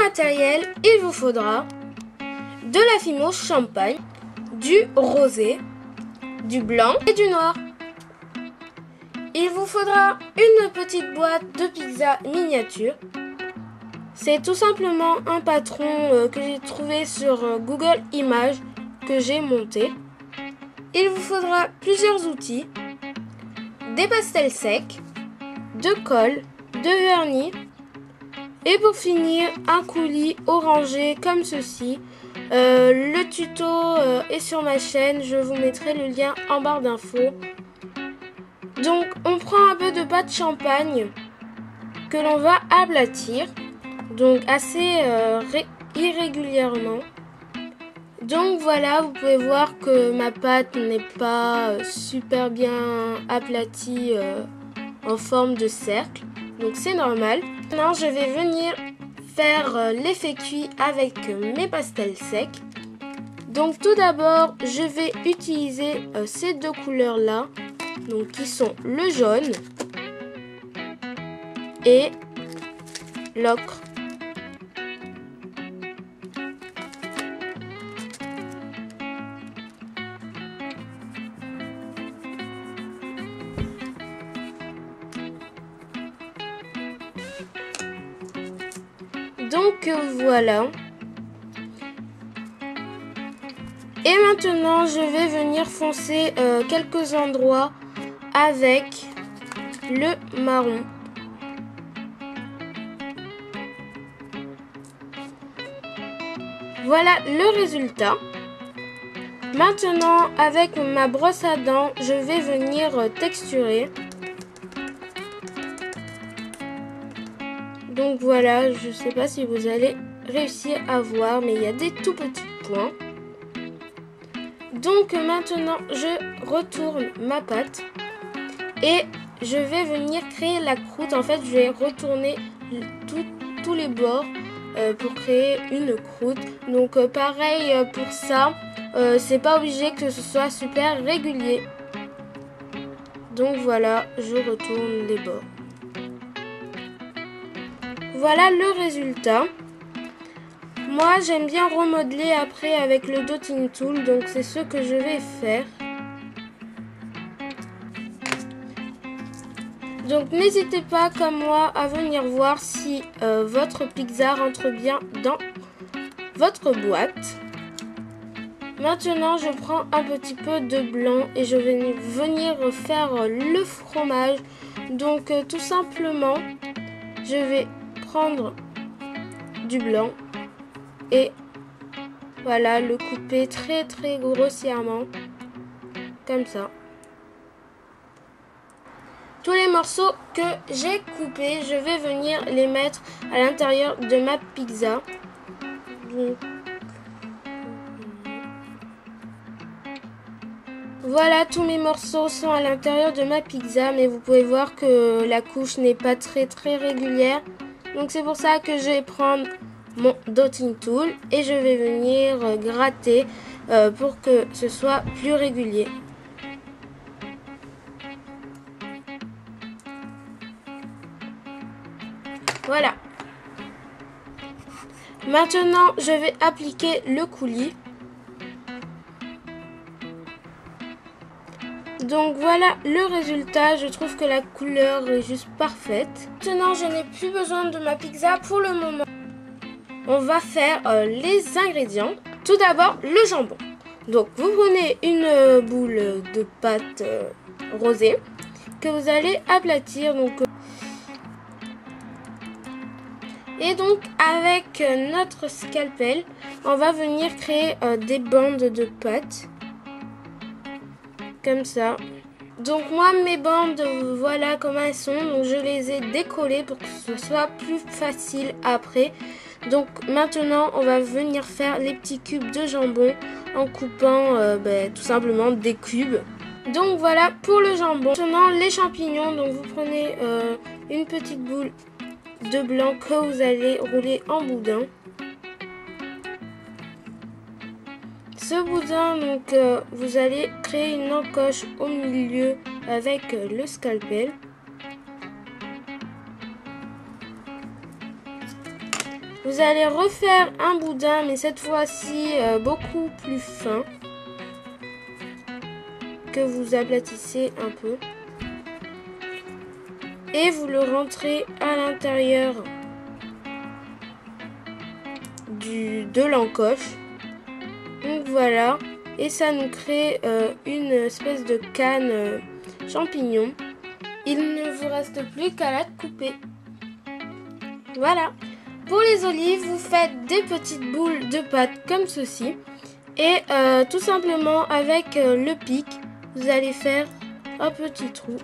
matériel, il vous faudra de la fimo champagne, du rosé, du blanc et du noir. Il vous faudra une petite boîte de pizza miniature. C'est tout simplement un patron que j'ai trouvé sur Google Images que j'ai monté. Il vous faudra plusieurs outils, des pastels secs, de colle, de vernis et pour finir un coulis orangé comme ceci. Le tuto est sur ma chaîne, je vous mettrai le lien en barre d'infos. Donc on prend un peu de pâte champagne que l'on va aplatir, donc assez irrégulièrement. Donc voilà, vous pouvez voir que ma pâte n'est pas super bien aplatie en forme de cercle, donc c'est normal. Maintenant je vais venir faire l'effet cuit avec mes pastels secs. Donc tout d'abord je vais utiliser ces deux couleurs là, donc qui sont le jaune et l'ocre. Donc voilà. Et maintenant je vais venir foncer quelques endroits avec le marron. Voilà le résultat. Maintenant avec ma brosse à dents je vais venir texturer. Donc voilà, je ne sais pas si vous allez réussir à voir, mais il y a des tout petits points. Donc maintenant, je retourne ma pâte et je vais venir créer la croûte. En fait, je vais retourner tous les bords pour créer une croûte. Donc pareil pour ça, c'est pas obligé que ce soit super régulier. Donc voilà, je retourne les bords. Voilà le résultat. Moi j'aime bien remodeler après avec le dotting tool, donc c'est ce que je vais faire. Donc n'hésitez pas comme moi à venir voir si votre pizza rentre bien dans votre boîte. Maintenant je prends un petit peu de blanc et je vais venir faire le fromage. Donc tout simplement je vais prendre du blanc et voilà, le couper très grossièrement comme ça. Tous les morceaux que j'ai coupés, je vais venir les mettre à l'intérieur de ma pizza. Donc, voilà, tous mes morceaux sont à l'intérieur de ma pizza, mais vous pouvez voir que la couche n'est pas très régulière. Donc c'est pour ça que je vais prendre mon dotting tool et je vais venir gratter pour que ce soit plus régulier. Voilà. Maintenant, je vais appliquer le coulis. Donc voilà le résultat, je trouve que la couleur est juste parfaite. Maintenant, je n'ai plus besoin de ma pizza pour le moment. On va faire les ingrédients. Tout d'abord, le jambon. Donc vous prenez une boule de pâte rosée que vous allez aplatir. Et donc avec notre scalpel, on va venir créer des bandes de pâte. Comme ça. Donc moi mes bandes, voilà comment elles sont. Donc je les ai décollées pour que ce soit plus facile après. Donc maintenant on va venir faire les petits cubes de jambon en coupant tout simplement des cubes. Donc voilà pour le jambon. Maintenant les champignons, donc vous prenez une petite boule de blanc que vous allez rouler en boudin. Ce boudin, donc vous allez créer une encoche au milieu avec le scalpel. Vous allez refaire un boudin, mais cette fois-ci beaucoup plus fin, que vous aplatissez un peu. Et vous le rentrez à l'intérieur de l'encoche. Donc voilà, et ça nous crée une espèce de canne champignon. Il ne vous reste plus qu'à la couper. Voilà. Pour les olives, vous faites des petites boules de pâte comme ceci. Et tout simplement avec le pic, vous allez faire un petit trou.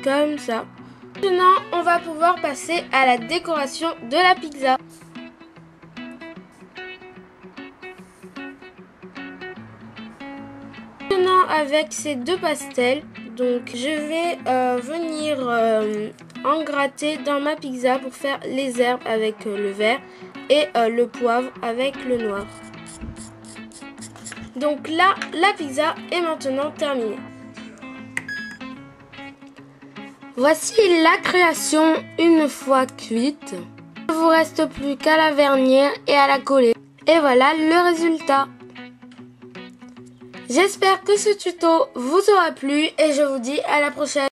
Comme ça. Maintenant, on va pouvoir passer à la décoration de la pizza. Maintenant, avec ces deux pastels, donc je vais venir en gratter dans ma pizza pour faire les herbes avec le vert et le poivre avec le noir. Donc là, la pizza est maintenant terminée. Voici la création une fois cuite. Il ne vous reste plus qu'à la vernir et à la coller. Et voilà le résultat. J'espère que ce tuto vous aura plu et je vous dis à la prochaine.